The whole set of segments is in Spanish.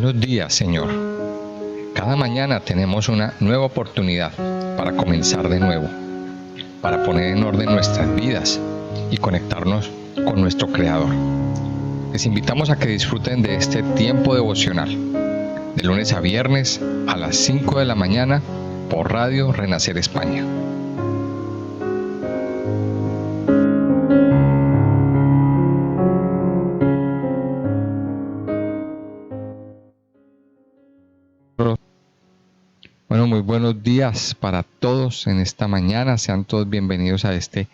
Buenos días, Señor. Cada mañana tenemos una nueva oportunidad para comenzar de nuevo, para poner en orden nuestras vidas y conectarnos con nuestro Creador. Les invitamos a que disfruten de este tiempo devocional, de lunes a viernes a las 5 de la mañana por Radio Renacer España. Bueno, muy buenos días para todos en esta mañana. Sean todos bienvenidos a este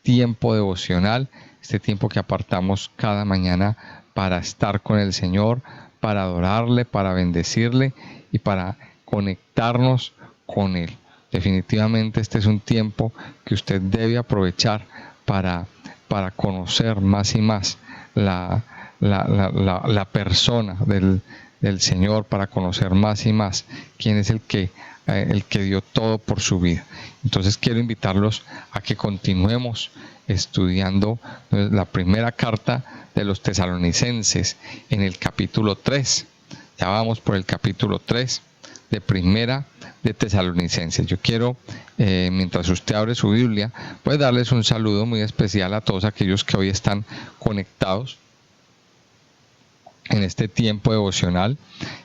tiempo devocional, este tiempo que apartamos cada mañana para estar con el Señor, para adorarle, para bendecirle y para conectarnos con Él. Definitivamente este es un tiempo que usted debe aprovechar para conocer más y más la persona del Señor, para conocer más y más quién es el que dio todo por su vida. Entonces quiero invitarlos a que continuemos estudiando la primera carta de los tesalonicenses en el capítulo 3. Ya vamos por el capítulo 3 de Primera de Tesalonicenses. Yo quiero, mientras usted abre su Biblia, pues darles un saludo muy especial a todos aquellos que hoy están conectados en este tiempo devocional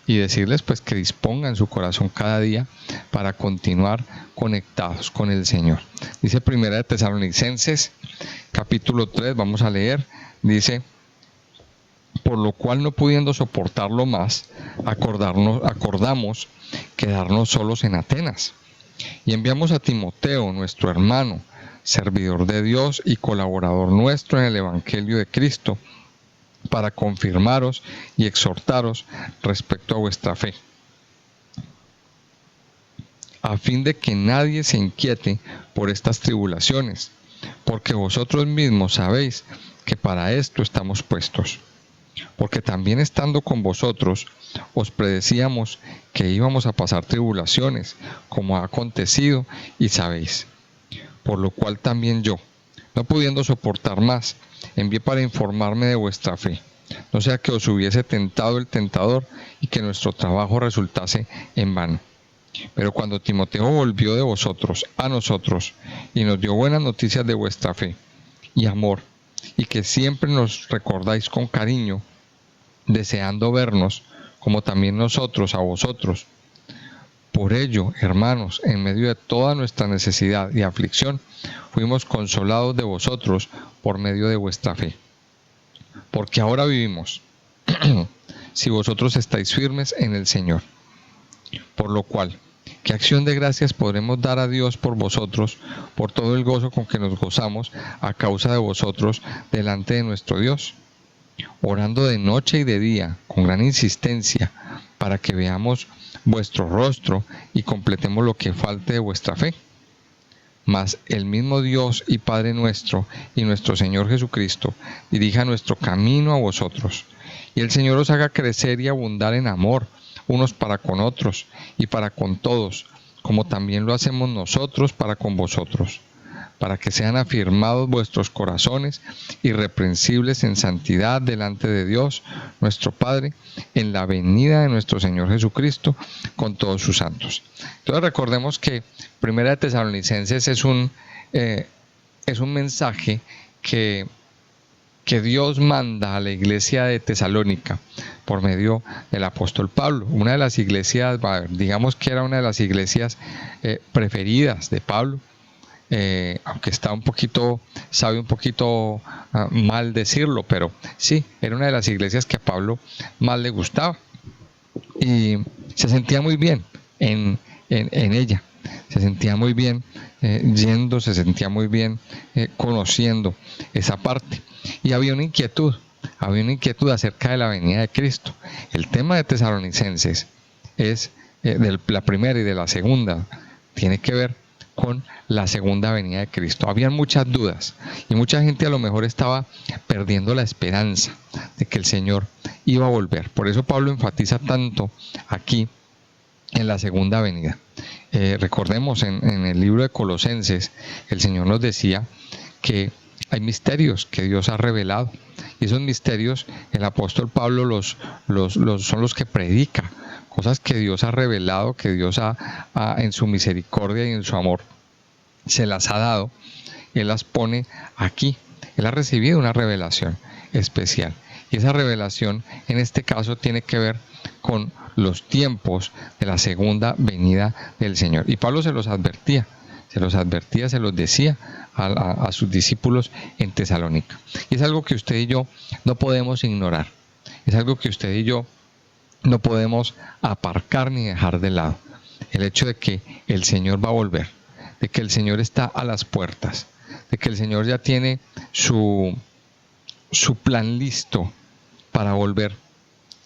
y decirles pues que dispongan su corazón cada día para continuar conectados con el Señor. Dice Primera de Tesalonicenses capítulo 3, vamos a leer, dice: por lo cual, no pudiendo soportarlo más, acordamos quedarnos solos en Atenas, y enviamos a Timoteo, nuestro hermano, servidor de Dios y colaborador nuestro en el Evangelio de Cristo, para confirmaros y exhortaros respecto a vuestra fe, a fin de que nadie se inquiete por estas tribulaciones, porque vosotros mismos sabéis que para esto estamos puestos. Porque también estando con vosotros, os predecíamos que íbamos a pasar tribulaciones, como ha acontecido, y sabéis. Por lo cual también yo, no pudiendo soportar más, envié para informarme de vuestra fe, no sea que os hubiese tentado el tentador y que nuestro trabajo resultase en vano. Pero cuando Timoteo volvió de vosotros a nosotros y nos dio buenas noticias de vuestra fe y amor, y que siempre nos recordáis con cariño, deseando vernos, como también nosotros a vosotros. Por ello, hermanos, en medio de toda nuestra necesidad y aflicción, fuimos consolados de vosotros por medio de vuestra fe. Porque ahora vivimos, si vosotros estáis firmes en el Señor. Por lo cual, ¿qué acción de gracias podremos dar a Dios por vosotros, por todo el gozo con que nos gozamos a causa de vosotros delante de nuestro Dios? Orando de noche y de día, con gran insistencia, para que veamos vuestro rostro y completemos lo que falte de vuestra fe. Mas el mismo Dios y Padre nuestro y nuestro Señor Jesucristo dirija nuestro camino a vosotros, y el Señor os haga crecer y abundar en amor, unos para con otros y para con todos, como también lo hacemos nosotros para con vosotros, para que sean afirmados vuestros corazones irreprensibles en santidad delante de Dios, nuestro Padre, en la venida de nuestro Señor Jesucristo con todos sus santos. Entonces recordemos que Primera de Tesalonicenses es un mensaje que Dios manda a la iglesia de Tesalónica por medio del apóstol Pablo. Una de las iglesias, digamos que era una de las iglesias preferidas de Pablo, aunque sabe un poquito mal decirlo, pero sí, era una de las iglesias que a Pablo más le gustaba y se sentía muy bien en ella, se sentía muy bien yendo, se sentía muy bien conociendo esa parte, y había una inquietud acerca de la venida de Cristo. El tema de Tesalonicenses es de la primera y de la segunda, tiene que ver con la segunda venida de Cristo. Habían muchas dudas y mucha gente a lo mejor estaba perdiendo la esperanza de que el Señor iba a volver. Por eso Pablo enfatiza tanto aquí en la segunda venida. Recordemos en el libro de Colosenses, el Señor nos decía que hay misterios que Dios ha revelado. Y esos misterios el apóstol Pablo son los que predica. Cosas que Dios ha revelado, que Dios en su misericordia y en su amor se las ha dado. Él las pone aquí. Él ha recibido una revelación especial. Y esa revelación en este caso tiene que ver con los tiempos de la segunda venida del Señor. Y Pablo se los advertía, se los decía a sus discípulos en Tesalónica. Y es algo que usted y yo no podemos ignorar. Es algo que usted y yo no podemos aparcar ni dejar de lado. El hecho de que el Señor va a volver, de que el Señor está a las puertas, de que el Señor ya tiene su plan listo para volver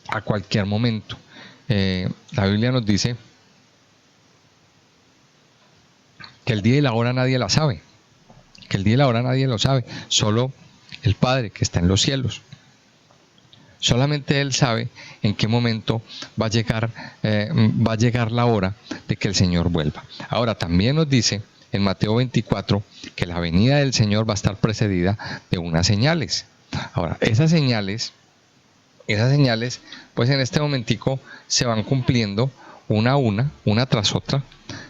a cualquier momento. La Biblia nos dice que el día y la hora nadie la sabe, que el día y la hora nadie lo sabe, solo el Padre que está en los cielos. Solamente Él sabe en qué momento va a llegar la hora de que el Señor vuelva. Ahora también nos dice en Mateo 24 que la venida del Señor va a estar precedida de unas señales. Ahora, esas señales, pues en este momentico se van cumpliendo una tras otra,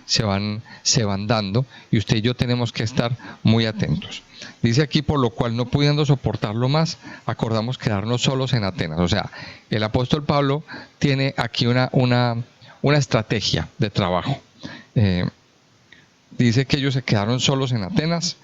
se van dando, y usted y yo tenemos que estar muy atentos. Dice aquí, por lo cual, no pudiendo soportarlo más, acordamos quedarnos solos en Atenas. O sea, el apóstol Pablo tiene aquí una estrategia de trabajo. Dice que ellos se quedaron solos en Atenas.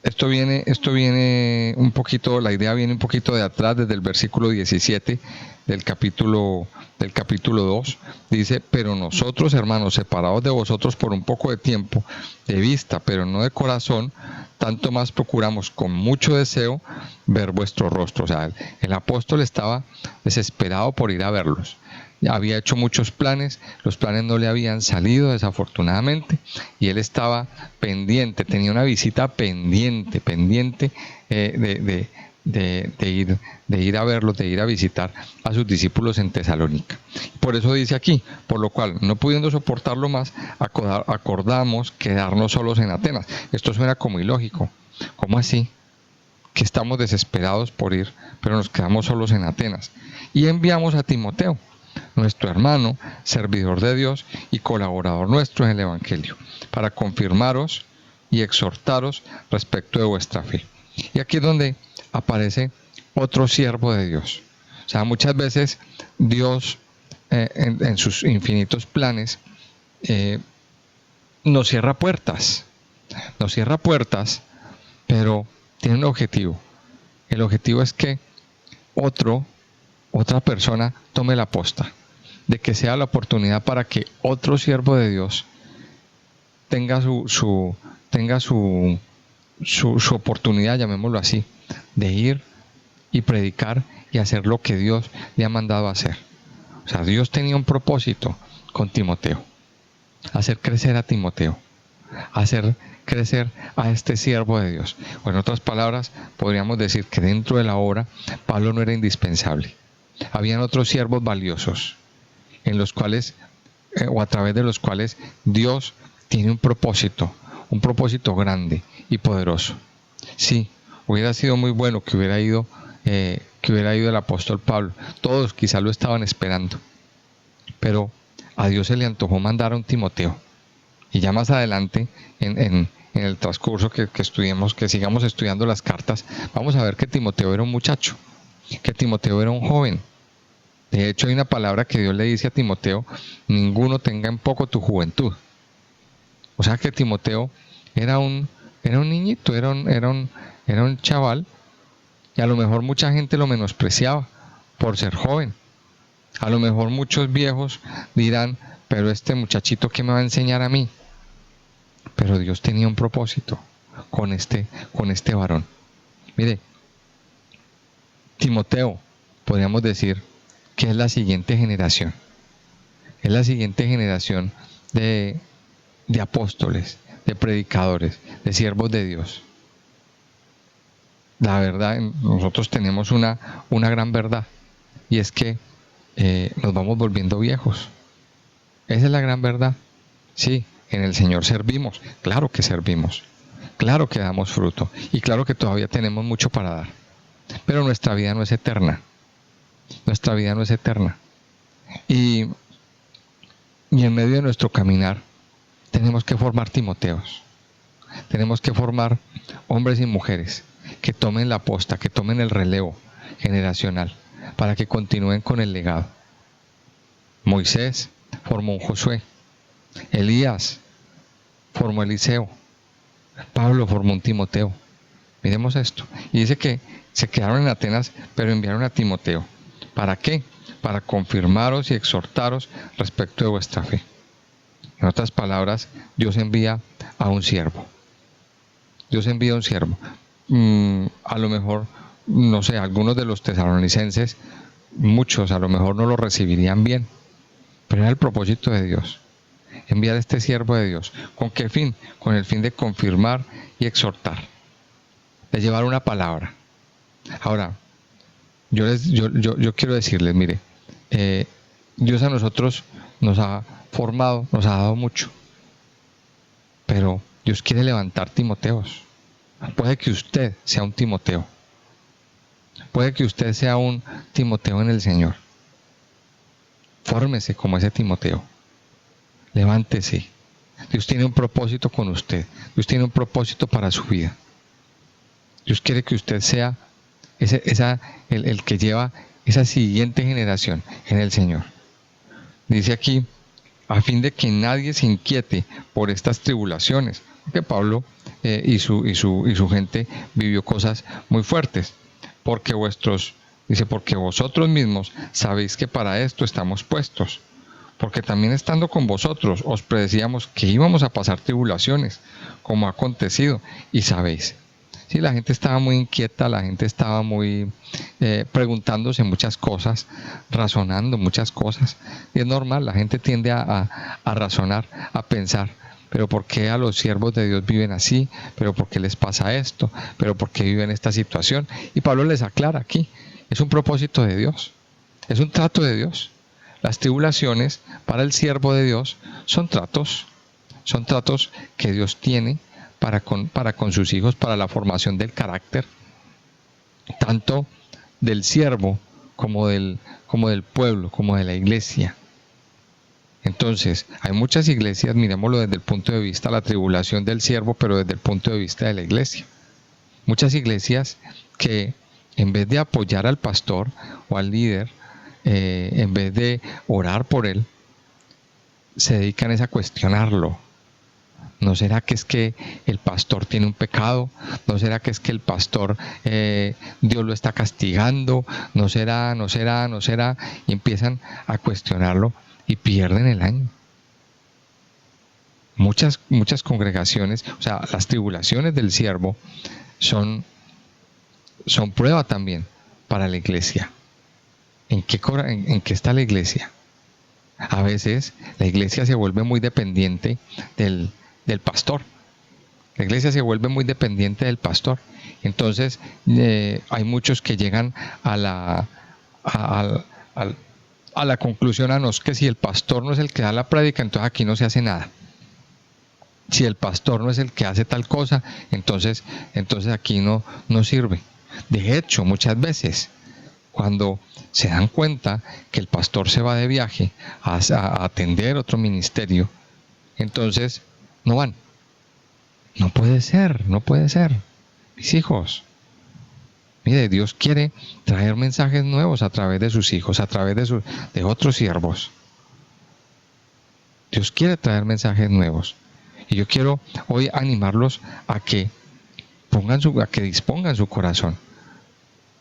Esto viene un poquito, la idea viene un poquito de atrás, desde el versículo 17 del capítulo 2. Dice: pero nosotros, hermanos, separados de vosotros por un poco de tiempo, de vista, pero no de corazón, tanto más procuramos con mucho deseo ver vuestro rostro. O sea, el apóstol estaba desesperado por ir a verlos. Había hecho muchos planes, los planes no le habían salido desafortunadamente, y él estaba pendiente, tenía una visita pendiente de ir a verlos, de ir a visitar a sus discípulos en Tesalónica. Por eso dice aquí: por lo cual, no pudiendo soportarlo más, acordamos quedarnos solos en Atenas. Esto suena como ilógico. ¿Cómo así? Que estamos desesperados por ir, pero nos quedamos solos en Atenas. Y enviamos a Timoteo, nuestro hermano, servidor de Dios y colaborador nuestro en el Evangelio, para confirmaros y exhortaros respecto de vuestra fe. Y aquí es donde aparece otro siervo de Dios. O sea, muchas veces Dios, en sus infinitos planes, nos cierra puertas, pero tiene un objetivo. El objetivo es que otra persona tome la posta, de que sea la oportunidad para que otro siervo de Dios tenga su oportunidad, llamémoslo así, de ir y predicar y hacer lo que Dios le ha mandado a hacer. O sea, Dios tenía un propósito con Timoteo: hacer crecer a Timoteo, hacer crecer a este siervo de Dios. O en otras palabras, podríamos decir que dentro de la obra, Pablo no era indispensable. Habían otros siervos valiosos, en los cuales, o a través de los cuales, Dios tiene un propósito grande y poderoso. Sí, hubiera sido muy bueno que hubiera ido el apóstol Pablo. Todos quizás lo estaban esperando, pero a Dios se le antojó mandar a un Timoteo. Y ya más adelante, en el transcurso que sigamos estudiando las cartas, vamos a ver que Timoteo era un muchacho, que Timoteo era un joven. De hecho, hay una palabra que Dios le dice a Timoteo: ninguno tenga en poco tu juventud. O sea que Timoteo era un niñito, era un chaval, y a lo mejor mucha gente lo menospreciaba por ser joven. A lo mejor muchos viejos dirán: pero este muchachito, ¿qué me va a enseñar a mí? Pero Dios tenía un propósito con este varón. Mire, Timoteo, podríamos decir que es la siguiente generación. Es la siguiente generación de apóstoles, de predicadores, de siervos de Dios. La verdad, nosotros tenemos una gran verdad, y es que nos vamos volviendo viejos. Esa es la gran verdad. Sí, en el Señor servimos, claro que servimos, claro que damos fruto y claro que todavía tenemos mucho para dar. Pero nuestra vida no es eterna, nuestra vida no es eterna. Y en medio de nuestro caminar tenemos que formar Timoteos, tenemos que formar hombres y mujeres que tomen la posta, que tomen el relevo generacional para que continúen con el legado. Moisés formó un Josué, Elías formó Eliseo, Pablo formó un Timoteo. Miremos esto. Y dice que se quedaron en Atenas, pero enviaron a Timoteo. ¿Para qué? Para confirmaros y exhortaros respecto de vuestra fe. En otras palabras, Dios envía a un siervo. Dios envía a un siervo. A lo mejor, no sé, algunos de los tesalonicenses, muchos a lo mejor no lo recibirían bien, pero era el propósito de Dios. Enviar a este siervo de Dios. ¿Con qué fin? Con el fin de confirmar y exhortar, de llevar una palabra. Ahora, yo quiero decirles, mire, Dios a nosotros nos ha formado, nos ha dado mucho, pero Dios quiere levantar Timoteos. Puede que usted sea un Timoteo, puede que usted sea un Timoteo en el Señor. Fórmese como ese Timoteo, levántese. Dios tiene un propósito con usted, Dios tiene un propósito para su vida. Dios quiere que usted sea el que lleva esa siguiente generación en el Señor. Dice aquí, a fin de que nadie se inquiete por estas tribulaciones, porque Pablo y su gente vivió cosas muy fuertes, porque vosotros mismos sabéis que para esto estamos puestos, porque también estando con vosotros os predecíamos que íbamos a pasar tribulaciones, como ha acontecido, y sabéis. Sí, la gente estaba muy inquieta, la gente estaba muy preguntándose muchas cosas, razonando muchas cosas. Y es normal, la gente tiende a razonar, a pensar, pero ¿por qué a los siervos de Dios viven así? ¿Pero por qué les pasa esto? ¿Pero por qué viven esta situación? Y Pablo les aclara aquí, es un propósito de Dios, es un trato de Dios. Las tribulaciones para el siervo de Dios son tratos que Dios tiene para con sus hijos, para la formación del carácter, tanto del siervo como del pueblo, como de la iglesia. Entonces, hay muchas iglesias, miremoslo desde el punto de vista de la tribulación del siervo, pero desde el punto de vista de la iglesia. Muchas iglesias que en vez de apoyar al pastor o al líder, en vez de orar por él, se dedican a cuestionarlo. ¿No será que es que el pastor tiene un pecado? ¿No será que es que el pastor Dios lo está castigando? ¿No será? Y empiezan a cuestionarlo y pierden el año. Muchas congregaciones, o sea, las tribulaciones del siervo son prueba también para la iglesia. ¿En qué está la iglesia? A veces la iglesia se vuelve muy dependiente del pastor. La iglesia se vuelve muy dependiente del pastor. Entonces hay muchos que llegan a la conclusión, que si el pastor no es el que da la prédica, entonces aquí no se hace nada. Si el pastor no es el que hace tal cosa, entonces aquí no sirve. De hecho, muchas veces, cuando se dan cuenta que el pastor se va de viaje a atender otro ministerio, entonces no van. No puede ser. Mis hijos, mire, Dios quiere traer mensajes nuevos a través de sus hijos, a través de otros siervos. Dios quiere traer mensajes nuevos. Y yo quiero hoy animarlos a que dispongan su corazón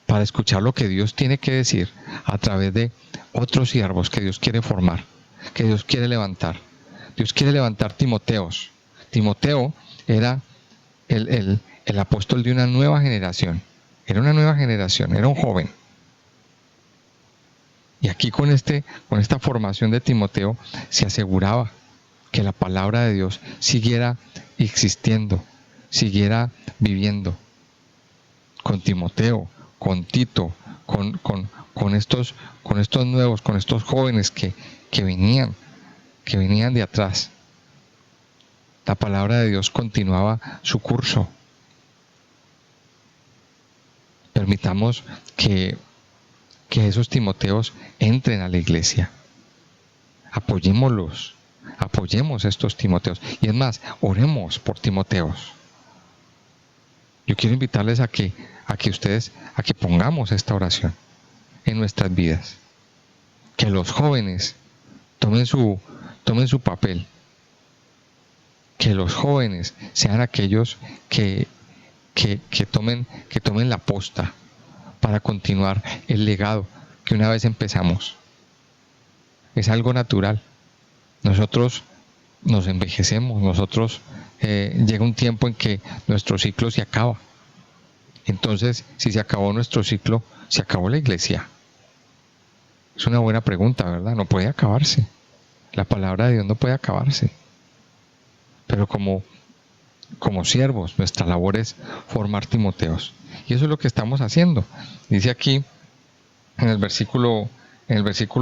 para escuchar lo que Dios tiene que decir a través de otros siervos que Dios quiere formar, que Dios quiere levantar. Dios quiere levantar Timoteos. Timoteo era el apóstol de una nueva generación. Era una nueva generación, era un joven. Y aquí con esta formación de Timoteo se aseguraba que la palabra de Dios siguiera existiendo, siguiera viviendo. Con Timoteo, con Tito, con estos nuevos, con estos jóvenes que venían de atrás. La palabra de Dios continuaba su curso. Permitamos que esos Timoteos entren a la iglesia. Apoyémoslos, apoyemos a estos Timoteos. Y es más, oremos por Timoteos. Yo quiero invitarles a que pongamos esta oración en nuestras vidas. Que los jóvenes tomen su papel. Que los jóvenes sean aquellos que tomen la posta para continuar el legado que una vez empezamos. Es algo natural. Nosotros nos envejecemos, llega un tiempo en que nuestro ciclo se acaba. Entonces, si se acabó nuestro ciclo, ¿se acabó la iglesia? Es una buena pregunta, ¿verdad? No puede acabarse. La palabra de Dios no puede acabarse. Pero como siervos, nuestra labor es formar Timoteos. Y eso es lo que estamos haciendo. Dice aquí, en el versículo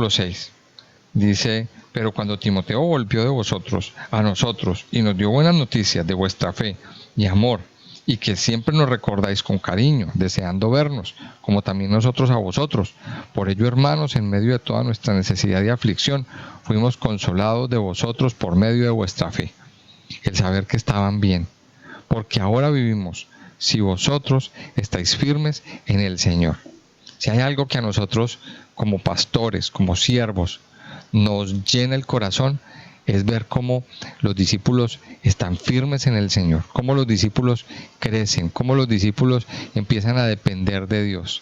6, dice: pero cuando Timoteo volvió de vosotros a nosotros y nos dio buenas noticias de vuestra fe y amor, y que siempre nos recordáis con cariño, deseando vernos, como también nosotros a vosotros. Por ello, hermanos, en medio de toda nuestra necesidad y aflicción, fuimos consolados de vosotros por medio de vuestra fe. El saber que estaban bien, porque ahora vivimos, si vosotros estáis firmes en el Señor. Si hay algo que a nosotros, como pastores, como siervos, nos llena el corazón, es ver cómo los discípulos están firmes en el Señor, cómo los discípulos crecen, cómo los discípulos empiezan a depender de Dios,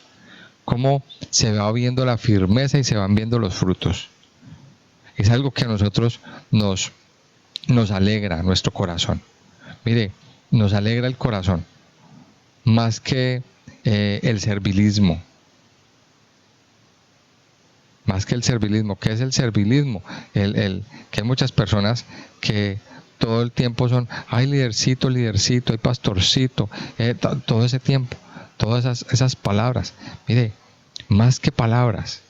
cómo se va viendo la firmeza y se van viendo los frutos. Es algo que a nosotros nos alegra nuestro corazón. Mire, nos alegra el corazón más que el servilismo. Más que el servilismo. ¿Qué es el servilismo? Que hay muchas personas que todo el tiempo son: ay, lidercito, hay pastorcito, todo ese tiempo, todas esas palabras. Mire, más que palabras,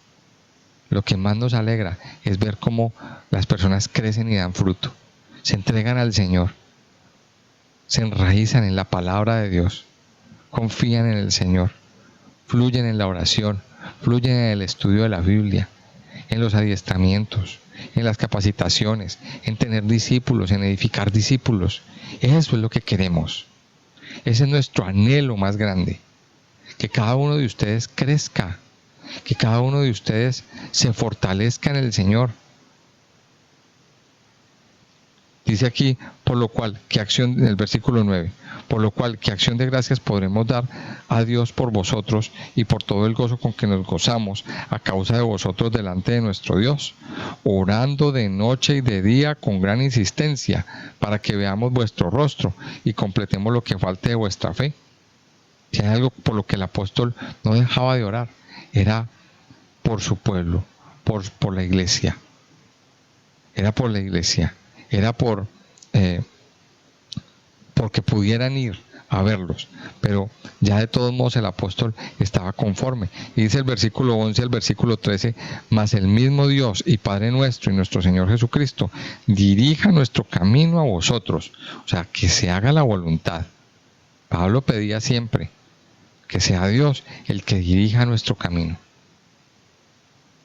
lo que más nos alegra es ver cómo las personas crecen y dan fruto, se entregan al Señor, se enraizan en la palabra de Dios, confían en el Señor, fluyen en la oración, fluyen en el estudio de la Biblia, en los adiestramientos, en las capacitaciones, en tener discípulos, en edificar discípulos. Eso es lo que queremos. Ese es nuestro anhelo más grande. Que cada uno de ustedes crezca, que cada uno de ustedes se fortalezca en el Señor. Dice aquí, por lo cual, en el versículo 9, por lo cual, ¿qué acción de gracias podremos dar a Dios por vosotros y por todo el gozo con que nos gozamos a causa de vosotros delante de nuestro Dios, orando de noche y de día con gran insistencia, para que veamos vuestro rostro y completemos lo que falte de vuestra fe? Si hay algo por lo que el apóstol no dejaba de orar, era por su pueblo, por la iglesia. Era por la iglesia. Era porque pudieran ir a verlos, pero ya de todos modos el apóstol estaba conforme. Y dice el versículo 11 al versículo 13: mas el mismo Dios y Padre nuestro y nuestro Señor Jesucristo dirija nuestro camino a vosotros. O sea, que se haga la voluntad. Pablo pedía siempre que sea Dios el que dirija nuestro camino.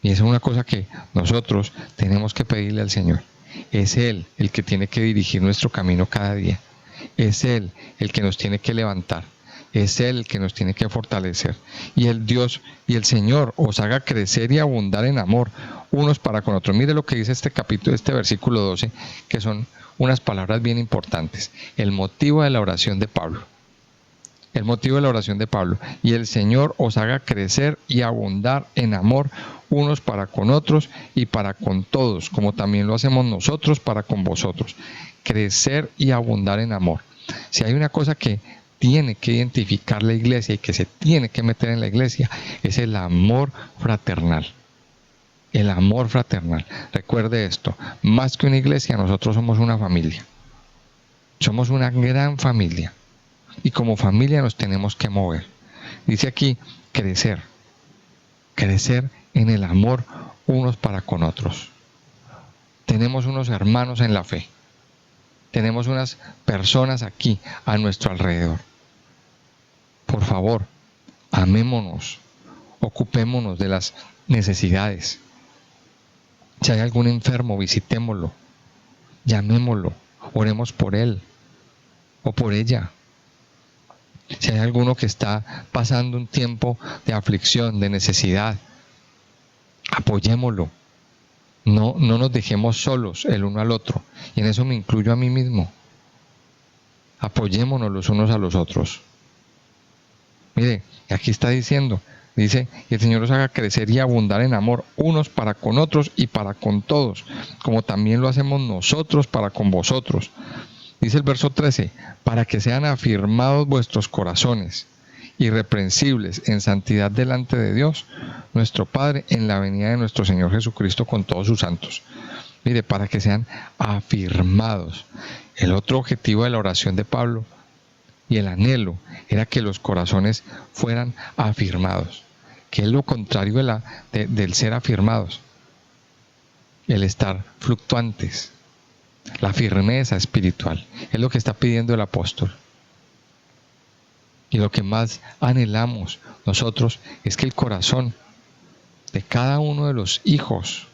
Y esa es una cosa que nosotros tenemos que pedirle al Señor. Es Él el que tiene que dirigir nuestro camino cada día. Es Él el que nos tiene que levantar. Es Él el que nos tiene que fortalecer. Y el Dios y el Señor os haga crecer y abundar en amor unos para con otros. Mire lo que dice este versículo 12, que son unas palabras bien importantes. El motivo de la oración de Pablo. El motivo de la oración de Pablo: y el Señor os haga crecer y abundar en amor unos para con otros y para con todos, como también lo hacemos nosotros para con vosotros. Crecer y abundar en amor. Si hay una cosa que tiene que identificar la iglesia y que se tiene que meter en la iglesia, es el amor fraternal. El amor fraternal. Recuerde esto: más que una iglesia, nosotros somos una familia. Somos una gran familia. Y como familia nos tenemos que mover. Dice aquí: crecer. Crecer en el amor unos para con otros. Tenemos unos hermanos en la fe. Tenemos unas personas aquí a nuestro alrededor. Por favor, amémonos, ocupémonos de las necesidades. Si hay algún enfermo, visitémoslo, llamémoslo, oremos por él o por ella. Si hay alguno que está pasando un tiempo de aflicción, de necesidad, apoyémoslo. No nos dejemos solos el uno al otro. Y en eso me incluyo a mí mismo. Apoyémonos los unos a los otros. Mire, aquí está diciendo, dice, y el Señor os haga crecer y abundar en amor, unos para con otros y para con todos, como también lo hacemos nosotros para con vosotros. Dice el verso 13, para que sean afirmados vuestros corazones, irreprensibles en santidad delante de Dios, nuestro Padre, en la venida de nuestro Señor Jesucristo con todos sus santos. Mire, para que sean afirmados. El otro objetivo de la oración de Pablo y el anhelo era que los corazones fueran afirmados, que es lo contrario del ser afirmados, el estar fluctuantes, la firmeza espiritual, es lo que está pidiendo el apóstol. Y lo que más anhelamos nosotros es que el corazón de cada uno de los hijos,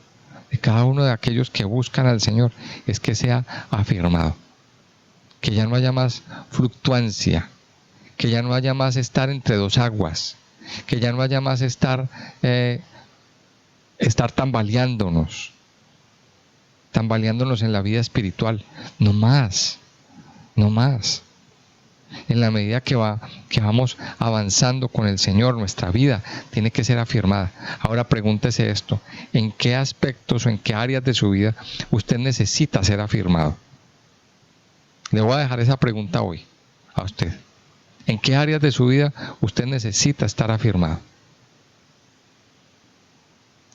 de cada uno de aquellos que buscan al Señor, es que sea afirmado. Que ya no haya más fluctuancia, que ya no haya más estar entre dos aguas, que ya no haya más estar tambaleándonos en la vida espiritual. No más. En la medida que vamos avanzando con el Señor, nuestra vida tiene que ser afirmada. Ahora pregúntese esto, ¿en qué aspectos o en qué áreas de su vida usted necesita ser afirmado? Le voy a dejar esa pregunta hoy a usted. ¿En qué áreas de su vida usted necesita estar afirmado?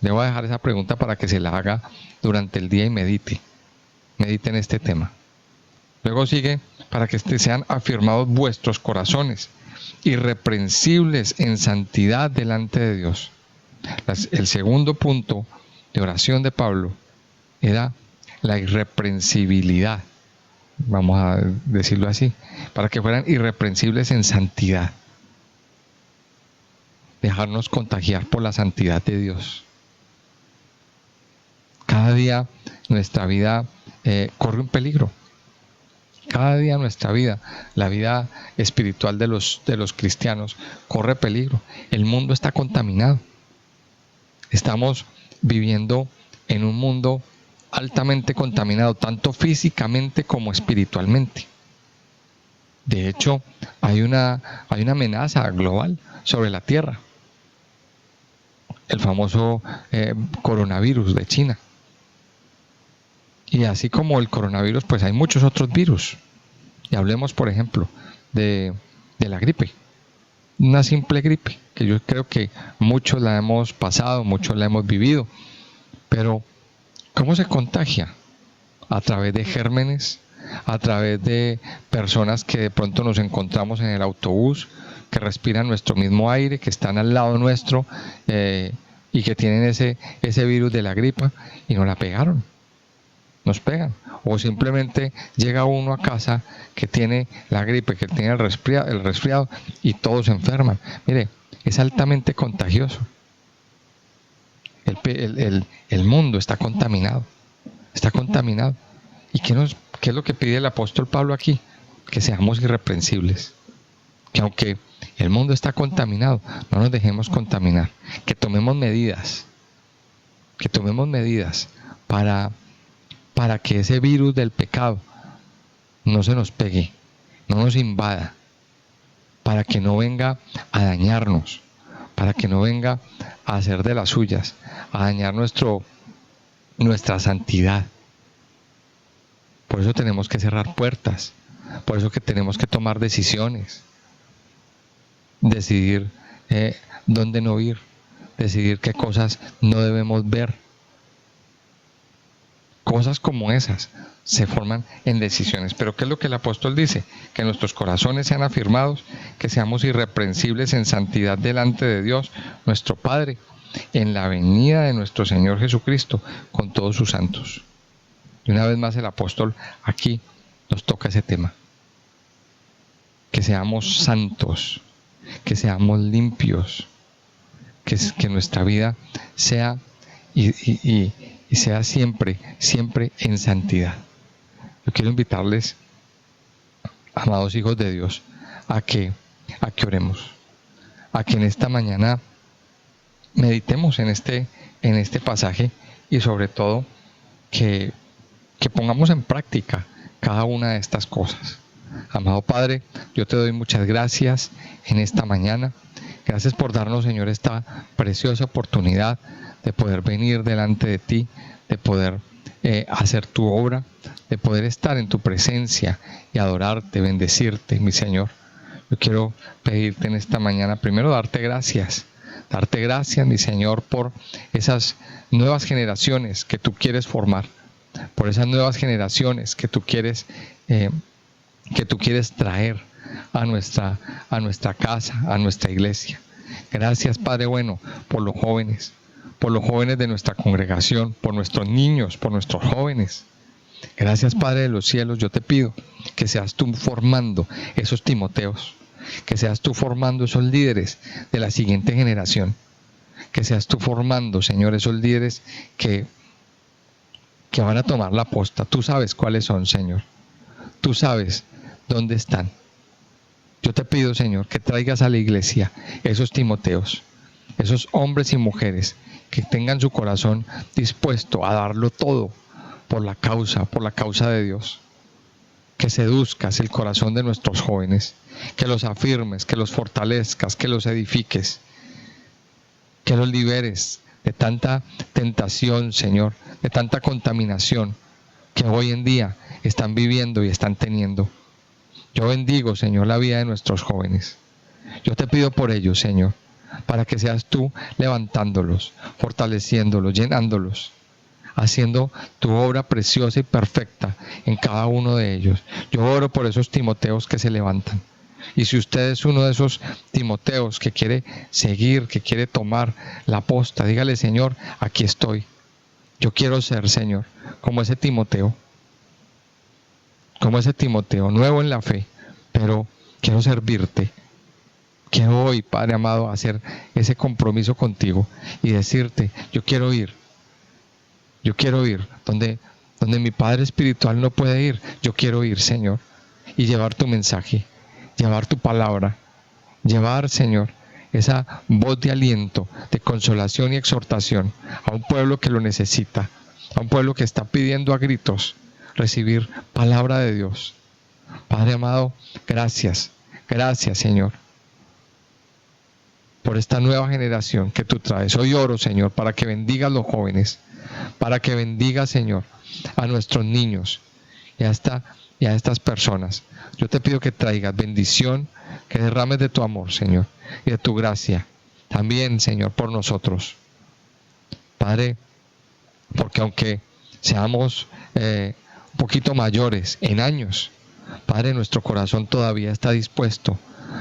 Le voy a dejar esa pregunta para que se la haga durante el día y medite. Medite en este tema. Luego sigue, para que sean afirmados vuestros corazones, irreprensibles en santidad delante de Dios. El segundo punto de oración de Pablo era la irreprensibilidad. Vamos a decirlo así, para que fueran irreprensibles en santidad. Dejarnos contagiar por la santidad de Dios. Cada día nuestra vida corre un peligro. Cada día nuestra vida, la vida espiritual de los cristianos, corre peligro. El mundo está contaminado. Estamos viviendo en un mundo altamente contaminado, tanto físicamente como espiritualmente. De hecho, hay una amenaza global sobre la Tierra. El famoso coronavirus de China. Y así como el coronavirus, pues hay muchos otros virus. Y hablemos, por ejemplo, de la gripe. Una simple gripe, que yo creo que muchos la hemos pasado, muchos la hemos vivido. Pero, ¿cómo se contagia? A través de gérmenes, a través de personas que de pronto nos encontramos en el autobús, que respiran nuestro mismo aire, que están al lado nuestro y que tienen ese virus de la gripa y nos la pegaron. Nos pegan. O simplemente llega uno a casa que tiene la gripe, que tiene el resfriado y todos se enferman. Mire, es altamente contagioso. El mundo está contaminado. Está contaminado. ¿Y qué es lo que pide el apóstol Pablo aquí? Que seamos irreprensibles. Que aunque el mundo está contaminado, no nos dejemos contaminar. Que tomemos medidas. Que tomemos medidas para que ese virus del pecado no se nos pegue, no nos invada, para que no venga a dañarnos, para que no venga a hacer de las suyas, a dañar nuestra santidad. Por eso tenemos que cerrar puertas, por eso que tenemos que tomar decisiones, decidir dónde no ir, decidir qué cosas no debemos ver. Cosas como esas se forman en decisiones. Pero ¿qué es lo que el apóstol dice? Que nuestros corazones sean afirmados, que seamos irreprensibles en santidad delante de Dios, nuestro Padre, en la venida de nuestro Señor Jesucristo con todos sus santos. Y una vez más el apóstol aquí nos toca ese tema. Que seamos santos, que seamos limpios, que nuestra vida sea y sea siempre, siempre en santidad. Yo quiero invitarles, amados hijos de Dios, a que oremos, a que en esta mañana meditemos en este pasaje y sobre todo que pongamos en práctica cada una de estas cosas. Amado Padre, yo te doy muchas gracias en esta mañana. Gracias por darnos, Señor, esta preciosa oportunidad de poder venir delante de ti, de poder hacer tu obra, de poder estar en tu presencia y adorarte, bendecirte, mi Señor. Yo quiero pedirte en esta mañana, primero darte gracias, mi Señor, por esas nuevas generaciones que tú quieres formar, por esas nuevas generaciones que tú quieres traer a nuestra casa, a nuestra iglesia. Gracias, Padre bueno, por los jóvenes de nuestra congregación, por nuestros niños, por nuestros jóvenes. Gracias, Padre de los cielos, yo te pido que seas tú formando esos Timoteos, que seas tú formando esos líderes de la siguiente generación, que seas tú formando, Señor, esos líderes que van a tomar la posta. Tú sabes cuáles son, Señor. Tú sabes dónde están. Yo te pido, Señor, que traigas a la iglesia esos Timoteos, esos hombres y mujeres que tengan su corazón dispuesto a darlo todo por la causa de Dios. Que seduzcas el corazón de nuestros jóvenes, que los afirmes, que los fortalezcas, que los edifiques, que los liberes de tanta tentación, Señor, de tanta contaminación que hoy en día están viviendo y están teniendo. Yo bendigo, Señor, la vida de nuestros jóvenes. Yo te pido por ellos, Señor, para que seas tú levantándolos, fortaleciéndolos, llenándolos, haciendo tu obra preciosa y perfecta en cada uno de ellos. Yo oro por esos Timoteos que se levantan. Y si usted es uno de esos Timoteos que quiere seguir, que quiere tomar la posta, dígale, Señor, aquí estoy. Yo quiero ser, Señor, como ese Timoteo, nuevo en la fe, pero quiero servirte. Quiero hoy, Padre amado, hacer ese compromiso contigo y decirte, yo quiero ir donde mi Padre espiritual no puede ir. Yo quiero ir, Señor, y llevar tu mensaje, llevar tu palabra, llevar, Señor, esa voz de aliento, de consolación y exhortación a un pueblo que lo necesita, a un pueblo que está pidiendo a gritos recibir palabra de Dios. Padre amado, gracias, Señor, por esta nueva generación que tú traes. Hoy oro, Señor, para que bendigas a los jóvenes, para que bendigas, Señor, a nuestros niños y a estas personas. Yo te pido que traigas bendición, que derrames de tu amor, Señor, y de tu gracia. También, Señor, por nosotros. Padre, porque aunque seamos un poquito mayores en años, Padre, nuestro corazón todavía está dispuesto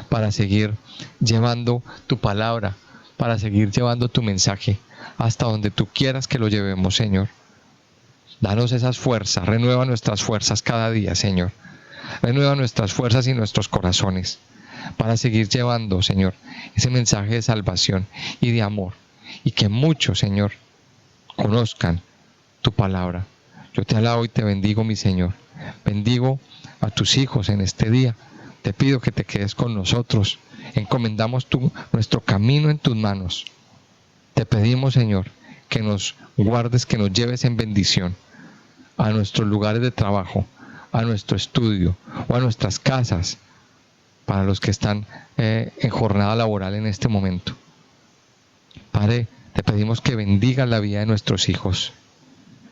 para seguir llevando tu palabra, para seguir llevando tu mensaje hasta donde tú quieras que lo llevemos, Señor. Danos esas fuerzas, renueva nuestras fuerzas cada día, Señor. Renueva nuestras fuerzas y nuestros corazones para seguir llevando, Señor, ese mensaje de salvación y de amor, y que muchos, Señor, conozcan tu palabra. Yo te alabo y te bendigo, mi Señor. Bendigo a tus hijos en este día. Te pido que te quedes con nosotros. Encomendamos nuestro camino en tus manos. Te pedimos, Señor, que nos guardes, que nos lleves en bendición a nuestros lugares de trabajo, a nuestro estudio o a nuestras casas, para los que están en jornada laboral en este momento. Padre, te pedimos que bendigas la vida de nuestros hijos,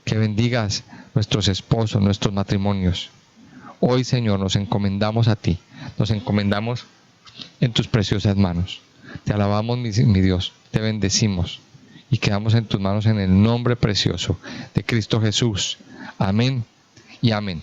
que bendigas nuestros esposos, nuestros matrimonios. Hoy, Señor, nos encomendamos a ti, nos encomendamos en tus preciosas manos. Te alabamos, mi Dios, te bendecimos y quedamos en tus manos en el nombre precioso de Cristo Jesús. Amén y amén.